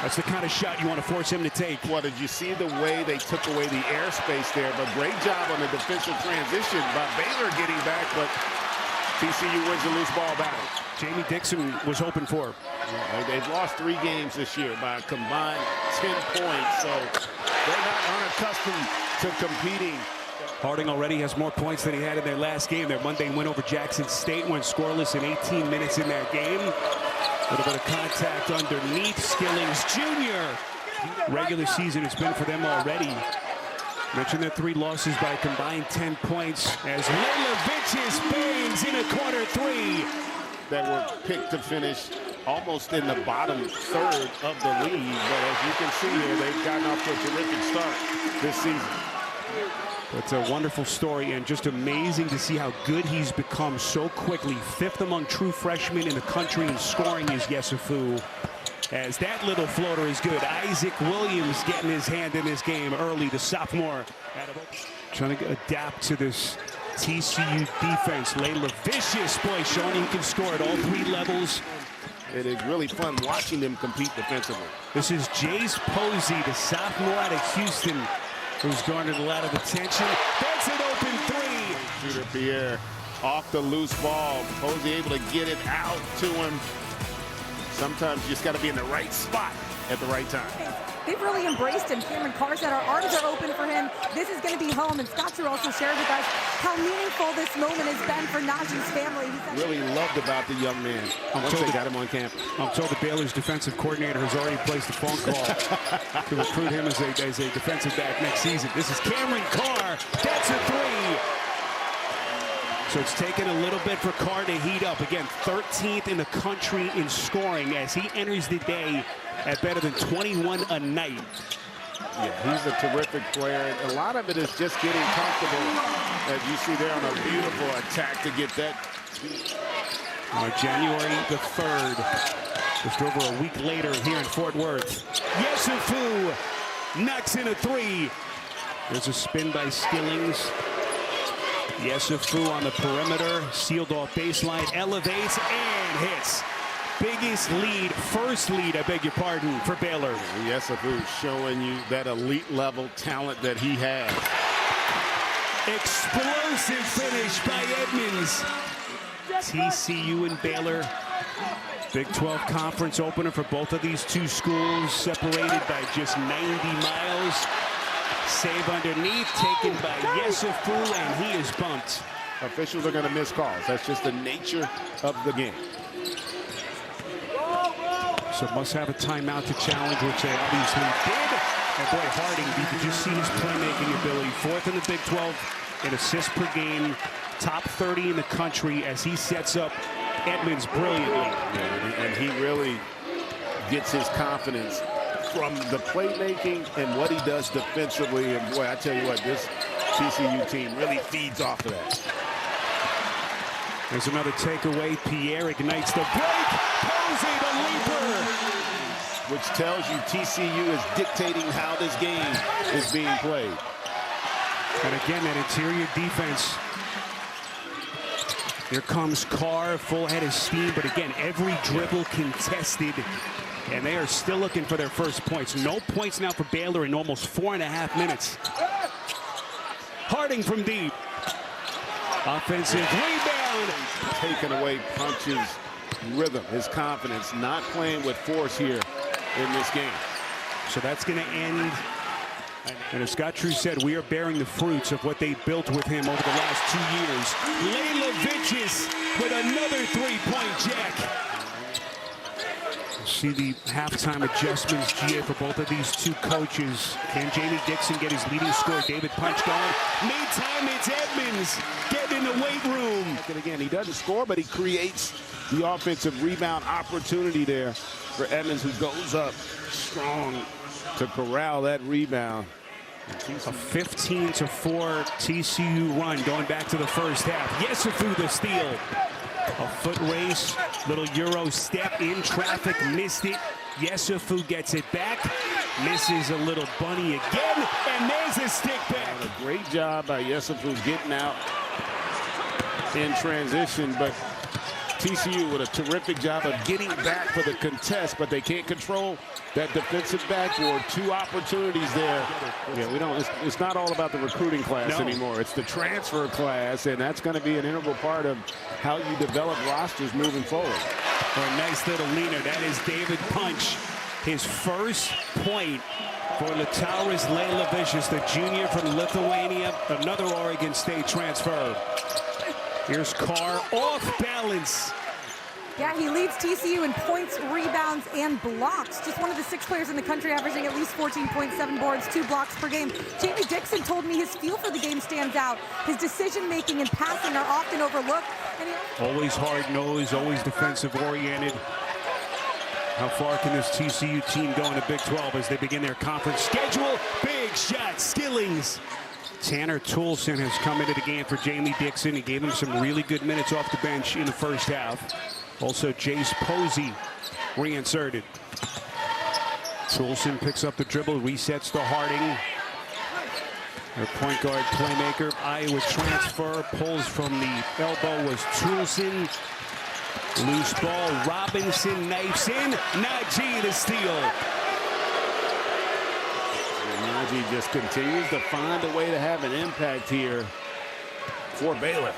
That's the kind of shot you want to force him to take. Well, did you see the way they took away the airspace there? But great job on the defensive transition by Baylor getting back, but TCU wins the loose ball battle. Jamie Dixon was hoping for. Yeah, they've lost 3 games this year by a combined 10 points, so they're not unaccustomed to competing. Harding already has more points than he had in their last game. Their Monday win over Jackson State went scoreless in 18 minutes in that game. A little bit of contact underneath. Skillings Jr. Regular season it's been for them already. Mentioned their 3 losses by a combined 10 points as Lelovicius bangs in a corner 3. That were picked to finish almost in the bottom third of the league. But as you can see here, they've gotten off to a terrific start this season. It's a wonderful story and just amazing to see how good he's become so quickly. 5th among true freshmen in the country in scoring is Yesufu. As that little floater is good. Isaac Williams getting his hand in this game early, the sophomore. Trying to adapt to this TCU defense. Lelovicius, boy, showing he can score at all 3 levels. It is really fun watching them compete defensively. This is Jace Posey, the sophomore out of Houston, who's garnered a lot of attention. That's an open 3. Shooter Pierre off the loose ball. Posey able to get it out to him. Sometimes you just got to be in the right spot at the right time. They've really embraced him. Cameron Carr said our arms are open for him. This is going to be home. And Scott Drew also shared with us how meaningful this moment has been for Najee's family. Really loved about the young man once they got him on campus. I'm told the Baylor's defensive coordinator has already placed a phone call to recruit him as a defensive back next season. This is Cameron Carr. That's a 3. So it's taken a little bit for Carr to heat up. Again, 13th in the country in scoring as he enters the day at better than 21 a night. Yeah, he's a terrific player. A lot of it is just getting comfortable, as you see there on a beautiful attack to get that. January the 3rd, just over a week later here in Fort Worth. Yesufu knocks in a 3. There's a spin by Skillings. Yesufu on the perimeter, sealed off baseline, elevates and hits. Biggest lead, first lead, I beg your pardon, for Baylor. Yesufu showing you that elite level talent that he has. Explosive finish by Edmonds. TCU and Baylor. Big 12 conference opener for both of these 2 schools, separated by just 90 miles. Save underneath, taken by Yesufu, and he is bumped. Officials are going to miss calls. That's just the nature of the game. So must have a timeout to challenge, which they obviously did. And boy, Harding, you can just see his playmaking ability. 4th in the Big 12 in assists per game, top 30 in the country as he sets up Edmonds brilliantly. Yeah, and he really gets his confidence from the playmaking and what he does defensively. And boy, I tell you what, this TCU team really feeds off of that. There's another takeaway. Pierre ignites the break. Posey the leaper. Which tells you TCU is dictating how this game is being played. And again, that interior defense. Here comes Carr, full head of steam, but again, every dribble contested. And they are still looking for their first points. No points now for Baylor in almost 4.5 minutes. Harding from deep. Offensive rebound. Taking away punches, rhythm, his confidence, not playing with force here in this game. So that's going to end. And as Scott Drew said, we are bearing the fruits of what they built with him over the last 2 years. Lelovicius with another 3-point jack. See the halftime adjustments, GA, for both of these 2 coaches. Can Jamie Dixon get his leading scorer, David Punch, going? Meantime, it's Edmonds getting in the weight room. And again, he doesn't score, but he creates the offensive rebound opportunity there for Edmonds, who goes up strong to corral that rebound. A 15-4 TCU run going back to the first half. Yesufu the steal. A foot race, little Euro step in traffic, missed it. Yesufu gets it back, misses a little bunny again, and there's a stick back. A great job by Yesufu getting out in transition, but TCU with a terrific job of getting back for the contest, but they can't control that defensive backboard. 2 opportunities there. Yeah, we don't. It's not all about the recruiting class anymore. It's the transfer class, and that's going to be an integral part of how you develop rosters moving forward. A nice little leaner. That is David Punch. His first point for Liutauras Leilavicius, the junior from Lithuania, another Oregon State transfer. Here's Carr off balance. Yeah, he leads TCU in points, rebounds, and blocks. Just one of the 6 players in the country averaging at least 14.7 boards, 2 blocks per game. Jamie Dixon told me his feel for the game stands out. His decision-making and passing are often overlooked. And always hard-nosed, always defensive-oriented. How far can this TCU team go in the Big 12 as they begin their conference schedule? Big shot, Skillings. Tanner Toolson has come into the game for Jamie Dixon. He gave him some really good minutes off the bench in the first half. Also, Jace Posey reinserted. Toolson picks up the dribble, resets to Harding. Their point guard playmaker, Iowa transfer, pulls from the elbow was Toolson. Loose ball, Robinson knifes in. Najee the steal. Najee just continues to find a way to have an impact here for Baylor.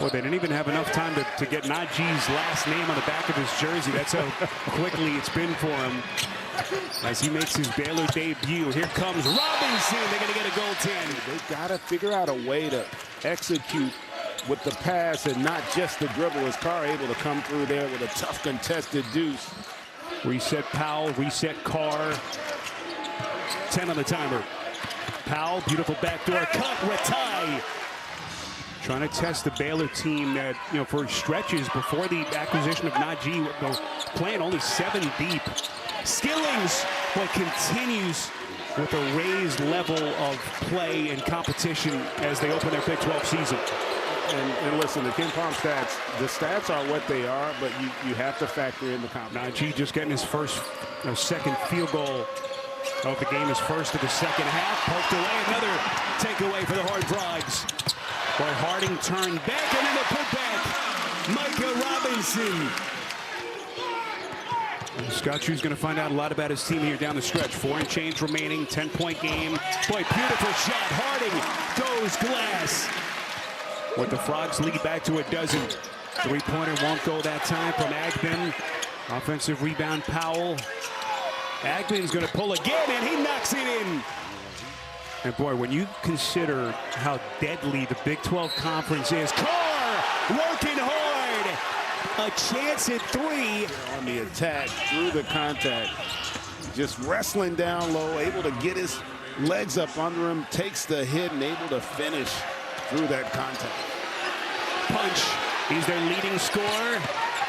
Well, they didn't even have enough time to get Najee's last name on the back of his jersey. That's how quickly it's been for him as he makes his Baylor debut. Here comes Robinson. They're going to get a goaltend. They've got to figure out a way to execute with the pass and not just the dribble. Is Carr able to come through there with a tough contested deuce? Reset Powell, reset Carr. 10 on the timer. Powell, beautiful backdoor cut. Ratai trying to test the Baylor team that, for stretches before the acquisition of Najee, playing only 7 deep. Skillings, but continues with a raised level of play and competition as they open their Big 12 season. And listen, the KenPom stats, the stats are what they are, but you have to factor in the competition. Najee just getting his second field goal of the game, his first of the second half. Poked away, another takeaway for the Horned Frogs. Boy, Harding turned back and then a putback. Micah Robinson. Scott Drew's going to find out a lot about his team here down the stretch. 4 and change remaining, 10-point game. Boy, beautiful shot. Harding goes glass. With the Frogs lead back to a dozen. 3-pointer won't go that time from Agben. Offensive rebound, Powell. Agben's going to pull again, and he knocks it in. And boy, when you consider how deadly the Big 12 conference is, Carr working hard. A chance at 3. On the attack, through the contact. Just wrestling down low, able to get his legs up under him, takes the hit, and able to finish through that contact. Punch. He's their leading scorer.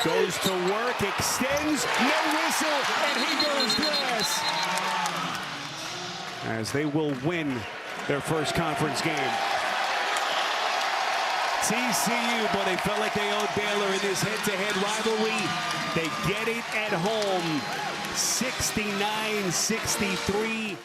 Goes to work, extends, no whistle, and he goes glass. As they will win their first conference game. TCU, but they felt like they owed Baylor in this head-to-head rivalry. They get it at home, 69-63.